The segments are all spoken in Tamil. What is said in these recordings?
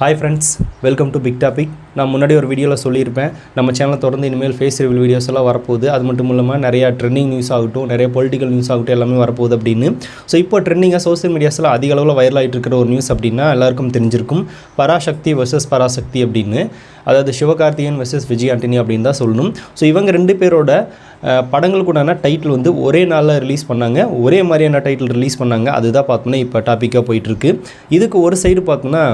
Hi friends, welcome to Big Topic. நான் முன்னாடி ஒரு வீடியோவில் சொல்லியிருப்பேன், நம்ம சேனலை தொடர்ந்து இனிமேல் ஃபேஸ் ரிவ்யூ வீடியோஸ் எல்லாம் வரப்போகுது. அது மட்டும் இல்லாமல் நிறையா ட்ரெண்டிங் நியூஸ் ஆகட்டும், நிறைய பொலிட்டிக்கல் நியூஸ் ஆகட்டும் எல்லாமே வரப்போகுது அப்படின்னு. ஸோ இப்போ ட்ரெண்டிங்காக சோஷியல் மீடியாஸில் அதிக அளவில் வைரல் ஆகிட்டு இருக்கிற ஒரு நியூஸ் அப்படின்னா எல்லாருக்கும் தெரிஞ்சிருக்கும். பராசக்தி vs பராசக்தி அப்படின்னு, அதாவது சிவகார்த்திகேயன் vs விஜய் ஆண்டனி அப்படின்னு தான் சொல்லணும். ஸோ இவங்க ரெண்டு பேரோட படங்களுக்குண்டான டைட்டில் வந்து ஒரே நாளில் ரிலீஸ் பண்ணாங்க, ஒரே மாதிரியான டைட்டில் ரிலீஸ் பண்ணாங்க. அதுதான் பார்த்தோன்னா இப்போ டாப்பிக்காக போயிட்டுருக்கு. இதுக்கு ஒரு சைடு பார்த்தோன்னா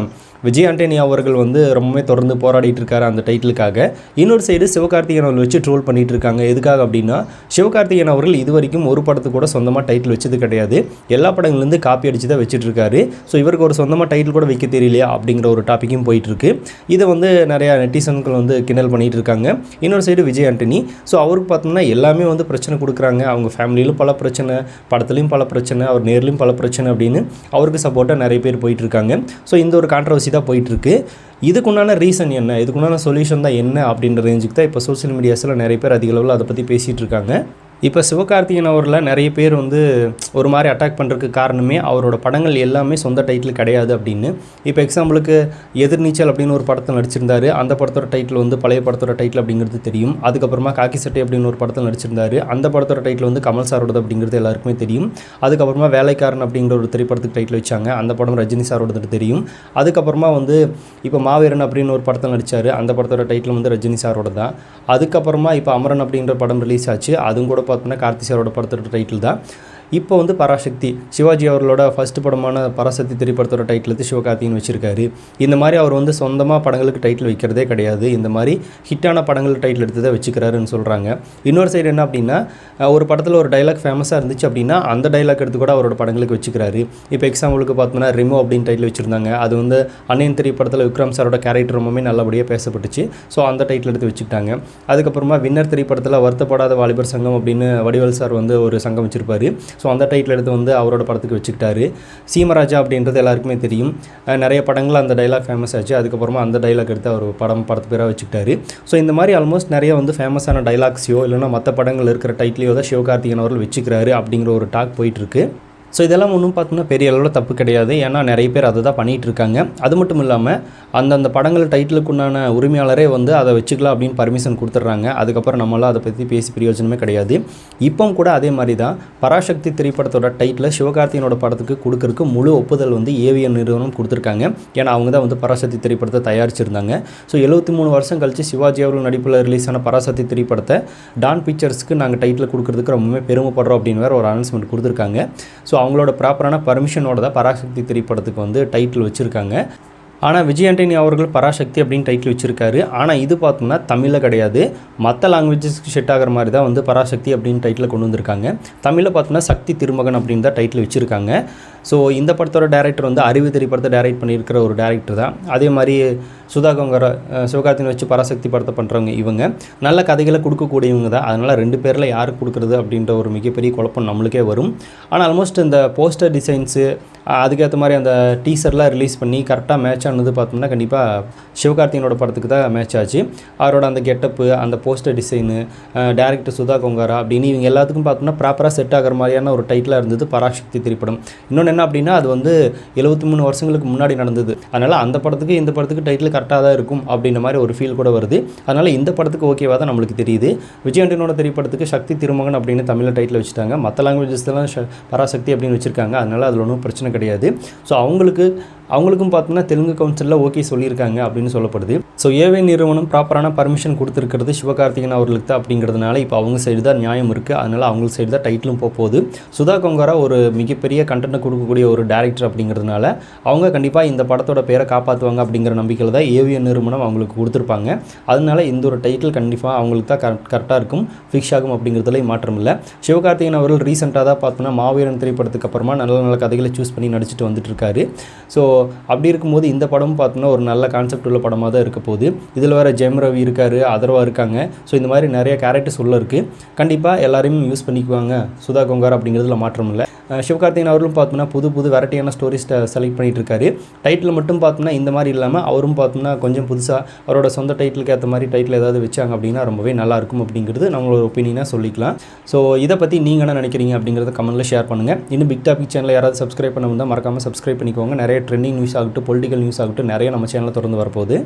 விஜய் ஆண்டனி அவர்கள் வந்து ரொம்பவே தொடர்ந்து போராடிட்டு இருக்காரு அந்த டைட்டிலுக்காக. இன்னொரு சைடு சிவகார்த்திகேயன் அவர்கள் வச்சு ட்ரோல் பண்ணிட்டு இருக்காங்க. எதுக்காக அப்படின்னா, சிவகார்த்திகேயன் அவர்கள் இது வரைக்கும் ஒரு படத்துக்கு கூட சொந்தமாக டைட்டில் வச்சது கிடையாது, எல்லா படங்கள்லேருந்து காப்பி அடித்து தான் வச்சுட்டு இருக்காரு. ஸோ இவருக்கு ஒரு சொந்தமாக டைட்டில் கூட வைக்க தெரியலையா அப்படிங்கிற ஒரு டாப்பிக்கும் போயிட்டுருக்கு. இதை வந்து நிறையா நெட்டிசன்கள் வந்து கிண்டல் பண்ணிகிட்டு இருக்காங்க. இன்னொரு சைடு விஜய் ஆண்டனி, ஸோ அவருக்கு பார்த்தோம்னா எல்லாமே வந்து பிரச்சனை கொடுக்குறாங்க. அவங்க ஃபேமிலியிலும் பல பிரச்சனை, படத்துலையும் பல பிரச்சனை, அவர் நேர்லையும் பல பிரச்சனை அப்படின்னு அவருக்கு சப்போர்ட்டாக நிறைய பேர் போயிட்டுருக்காங்க. ஸோ இந்த ஒரு கான்ட்ரவர்சி தான் போயிட்டுருக்கு. இதுக்குண்டான ரீசன் என்ன, இதுக்குண்டான சொல்யூஷன் தான் என்ன அப்படின்ற ரேஞ்சுக்கு தான் இப்போ சோஷியல் மீடியாஸில் நிறைய பேர் அதிக அளவில் அதை பற்றி பேசிகிட்டு இருக்காங்க. இப்போ சிவகார்த்திகேயன் அவரில் நிறைய பேர் வந்து ஒரு மாதிரி அட்டாக் பண்ணுறதுக்கு காரணமே அவரோட படங்கள் எல்லாமே சொந்த டைட்டில் கிடையாது அப்படின்னு. இப்போ எக்ஸாம்பிளுக்கு எதிர்நீச்சல் அப்படின்னு ஒரு படத்தில் நடிச்சிருந்தார், அந்த படத்தோட டைட்டில் வந்து பழைய படத்தோட டைட்டில் அப்படிங்கிறது தெரியும். அதுக்கப்புறமா காக்கி சட்டை அப்படின்னு ஒரு படத்தில் நடிச்சிருந்தார், அந்த படத்தோட டைட்டில் வந்து கமல் சாரோடது அப்படிங்கிறது எல்லாருக்குமே தெரியும். அதுக்கப்புறமா வேலைக்காரன் அப்படிங்கிற ஒரு திரைப்படத்துக்கு டைட்டில் வச்சாங்க, அந்த படம் ரஜினி சாரோடது தெரியும். அதுக்கப்புறமா வந்து இப்போ மாவீரன் அப்படின்னு ஒரு படத்தில் நடித்தார், அந்த படத்தோட டைட்டில் வந்து ரஜினி சாரோட தான். அதுக்கப்புறமா இப்போ அமரன் அப்படின்ற படம் ரிலீஸ் ஆச்சு, அதுவும் கூட பார்த்தோன்னா கார்த்தி சாரோட படத்தோட டைட்டில் தான். இப்போ வந்து பராசக்தி, சிவாஜி அவர்களோட ஃபஸ்ட்டு படமான பராசக்தி திரைப்படத்தோட டைட்டில் வந்து சிவகார்த்திகேயன் வச்சுருக்காரு. இந்த மாதிரி அவர் வந்து சொந்தமாக படங்களுக்கு டைட்டில் வைக்கிறதே கிடையாது, இந்த மாதிரி ஹிட்டான படங்களுக்கு டைட்டில் எடுத்து தான் வச்சுக்கிறாருன்னு சொல்கிறாங்க. இன்னொரு சைடு என்ன அப்படின்னா, ஒரு படத்தில் ஒரு டைலாக் ஃபேமஸாக இருந்துச்சு அப்படின்னா அந்த டைலாக் எடுத்து கூட அவரோட படங்களுக்கு வச்சுக்கிறாரு. இப்போ எக்ஸாம்பிளுக்கு பார்த்தோம்னா ரெமோ அப்படின்னு டைட்டில் வச்சுருந்தாங்க, அது வந்து அன்னையன் திரைப்படத்தில் விக்ரம் சாரோட கேரக்டர் ரொம்பவே நல்லபடியாக பேசப்பட்டுச்சு. ஸோ அந்த டைட்டில் எடுத்து வச்சுக்கிட்டாங்க. அதுக்கப்புறமா வின்னர் திரைப்படத்தில் வருத்தப்படாத வாலிபர் சங்கம் அப்படின்னு வடிவேல் சார் வந்து ஒரு சங்கம் வச்சுருப்பார். ஸோ அந்த டைட்டில் எடுத்து வந்து அவரோட படத்துக்கு வச்சுக்கிட்டாரு. சீமராஜா அப்படின்றது எல்லாருக்குமே தெரியும், நிறைய படங்கள் அந்த டைலாக் ஃபேமஸ் ஆச்சு. அதுக்கப்புறமா அந்த டைலாக் எடுத்து அவர் படத்து பேராக வச்சுக்கிட்டாரு. ஸோ இந்த மாதிரி ஆல்மோஸ்ட் நிறைய வந்து ஃபேமஸான டைலாக்ஸையோ இல்லைனா மற்ற படங்கள் இருக்கிற டைட்டிலையோ தான் சிவகார்த்திகேயன் அவர்கள் வச்சுக்கிறாரு அப்படிங்கிற ஒரு டாக் போயிட்டுருக்கு. ஸோ இதெல்லாம் ஒன்றும் பார்த்தோன்னா பெரிய அளவில் தப்பு கிடையாது, ஏன்னா நிறைய பேர் அதை தான் பண்ணிகிட்டு இருக்காங்க. அது மட்டும் இல்லாமல் அந்தந்த படங்கள் டைட்டிலுக்குண்டான உரிமையாளரே வந்து அதை வச்சுக்கலாம் அப்படின்னு பர்மிஷன் கொடுத்துட்றாங்க. அதுக்கப்புறம் நம்மளால் அதை பற்றி பேசி பிரயோஜனமே கிடையாது. இப்போ கூட அதே மாதிரி தான் பராசக்தி திரைப்படத்தோட டைட்டில் சிவகார்த்திகேயனோட படத்துக்கு கொடுக்கறதுக்கு முழு ஒப்புதல் வந்து ஏவிஎன் நிறுவனம் கொடுத்துருக்காங்க. ஏன்னா அவங்க தான் வந்து பராசக்தி திரைப்படத்தை தயாரிச்சிருந்தாங்க. ஸோ 73 வருஷம் கழித்து சிவாஜி அவர்கள் நடிப்பில் ரிலீஸ் ஆன பராசக்தி திரைப்படத்தை டான் பிக்சர்ஸ்க்கு நாங்கள் டைட்டில் கொடுக்கறதுக்கு ரொம்பவே பெருமைப்படுறோம் அப்படின்னு வேறு ஒரு அனௌன்ஸ்மெண்ட் கொடுத்துருக்காங்க. ஸோ அவங்களோட ப்ராப்பரான பர்மிஷனோட தான் பராசக்தி திரைப்படத்துக்கு வந்து டைட்டில் வச்சுருக்காங்க. ஆனால் விஜய் ஆண்டனி அவர்கள் பராசக்தி அப்படின்னு டைட்டில் வச்சுருக்காரு. ஆனால் இது பார்த்தோம்னா தமிழில் கிடையாது, மற்ற லாங்குவேஜஸ்க்கு செட் ஆகிற மாதிரி தான் வந்து பராசக்தி அப்படின்னு டைட்டில் கொண்டு வந்திருக்காங்க. தமிழில் பார்த்தோம்னா சக்தி திருமகன் அப்படின்னு தான் டைட்டில் வச்சுருக்காங்க. ஸோ இந்த படத்தோட டேரக்டர் வந்து அறிவு திரைப்படத்தை டைரக்ட் பண்ணியிருக்கிற ஒரு டேரக்டர் தான். அதே மாதிரி சுதா கொங்கர சிவகார்த்திகேயன் வச்சு பராசக்தி படத்தை பண்ணுறவங்க இவங்க நல்ல கதைகளை கொடுக்கக்கூடியவங்க தான். அதனால் ரெண்டு பேரில் யாருக்கு கொடுக்குறது அப்படின்ற ஒரு மிகப்பெரிய குழப்பம் நம்மளுக்கே வரும். ஆனால் ஆல்மோஸ்ட் இந்த போஸ்டர் டிசைன்ஸு அதுக்கேற்ற மாதிரி அந்த டீசர்லாம் ரிலீஸ் பண்ணி கரெக்டாக மேட்ச் ஆனது பார்த்தோம்னா கண்டிப்பாக சிவகார்த்திகேயனோட படத்துக்கு தான் மேட்ச் ஆச்சு. அவரோட அந்த கெட்டப்பு, அந்த poster design, director Sudha Kongara அப்படின்னு இவங்க எல்லாத்துக்கும் பார்த்தோம்னா ப்ராப்பராக செட் ஆகிற மாதிரியான ஒரு டைட்டிலாக இருந்தது பராசக்தி திரைப்படம். இன்னொன்று என்ன அப்படின்னா, அது வந்து 73 வருஷங்களுக்கு முன்னாடி நடந்தது. அதனால் அந்த படத்துக்கு இந்த படத்துக்கு டைட்டில் கரெக்டாக தான் இருக்கும் அப்படின்ற மாதிரி ஒரு ஃபீல் கூட வருது. அதனால் இந்த படத்துக்கு ஓகேவாக தான் நம்மளுக்கு தெரியுது. விஜய் ஆண்டனியோட திரைப்படத்துக்கு சக்தி திருமகன் அப்படின்னு தமிழில் டைட்டில் வச்சுட்டாங்க, மற்ற லாங்குவேஜஸ்லாம் பராசக்தி அப்படின்னு வச்சுருக்காங்க. அதனால் அதில் ஒன்றும் பிரச்சனை கிடையாது. ஸோ அவங்களுக்கும் பார்த்தோம்னா தெலுங்கு கவுன்சிலில் ஓகே சொல்லியிருக்காங்க அப்படின்னு சொல்லப்படுது. ஸோ ஏவே நிறுவனம் ப்ராப்பரான பர்மிஷன் கொடுத்துருக்கிறது சிவகார்த்திகேயன் அவர்களுக்கு தான் அப்படிங்கிறதுனால இப்போ அவங்க சைடு தான் நியாயம் இருக்குது. அதனால் அவங்க சைடு தான் டைட்டிலும் போகுது. சுதா கொங்காரா ஒரு மிகப்பெரிய கண்டென்ட் கொடுக்கக்கூடிய ஒரு டேரக்டர் அப்படிங்கிறதுனால அவங்க கண்டிப்பாக இந்த படத்தோட பேரை காப்பாற்றுவாங்க அப்படிங்கிற நம்பிக்கையில் தான் ஏவிஎன் நிறுவனம் அவங்களுக்கு கொடுத்துருப்பாங்க. அதனால இந்த ஒரு டைட்டில் கண்டிப்பாக அவங்களுக்கு தான் கரெக்டாக இருக்கும், ஃபிக்ஸ் ஆகும் அப்படிங்கிறதுல மாற்றம் இல்லை. சிவகார்த்திகேயன் அவர்கள் ரீசெண்டாக தான் பார்த்தோன்னா மாவீரன் திரைப்படத்துக்கு அப்புறமா நல்ல நல்ல கதைகளை சூஸ் பண்ணி நடிச்சுட்டு வந்துட்டு இருக்காரு. ஸோ அப்படி இருக்கும்போது இந்த படமும் பார்த்தோன்னா ஒரு நல்ல கான்செப்ட் உள்ள படமாக தான் இருக்க போகுது. இதில் வேறு ஜெயம் ரவி இருக்கார், அதர்வா இருக்காங்க. ஸோ இந்த மாதிரி நிறைய கேரக்டர்ஸ் உள்ள இருக்குது. கண்டிப்பாக எல்லாரையும் யூஸ் பண்ணிக்குவாங்க சுதா கொங்காரா அப்படிங்கிறதுல மாற்றம் இல்லை. சிவகார்த்திகேயன் அவர்களும் பார்த்தோம்னா புது வெரைட்டியான ஸ்டோரிஸ் செலக்ட் பண்ணிகிட்டு இருக்காரு. டைட்டில் மட்டும் பார்த்தோம்னா இந்த மாதிரி இல்லாமல் அவரும் பார்த்தோம்னா கொஞ்சம் புதுசாக அவரோட சொந்த டைட்டிலுக்கு ஏற்ற மாதிரி டைட்டில் ஏதாவது வச்சாங்க அப்படின்னா ரொம்பவே நல்லாயிருக்கும் அப்படிங்கிறது நம்மளோட ஒப்பீனியனாக சொல்லிக்கலாம். ஸோ இதை பற்றி நீங்கள் என்ன நினைக்கிறீங்க அப்படிங்கிறத கமெண்ட்டில் ஷேர் பண்ணுங்கள். இன்னும் பிக் டாபிக் சேனலில் யாராவது சப்ஸ்கிரைப் பண்ண வந்தால் மறக்காமல் சப்ஸ்கிரைப் பண்ணிக்கோங்க. நிறைய ட்ரெண்டிங் நியூஸ் ஆகட்டும், பொலிட்டிக்கல் நியூஸ் ஆகட்டும் நிறைய நம்ம சேனலில் தொடர்ந்து வரப்போகுது.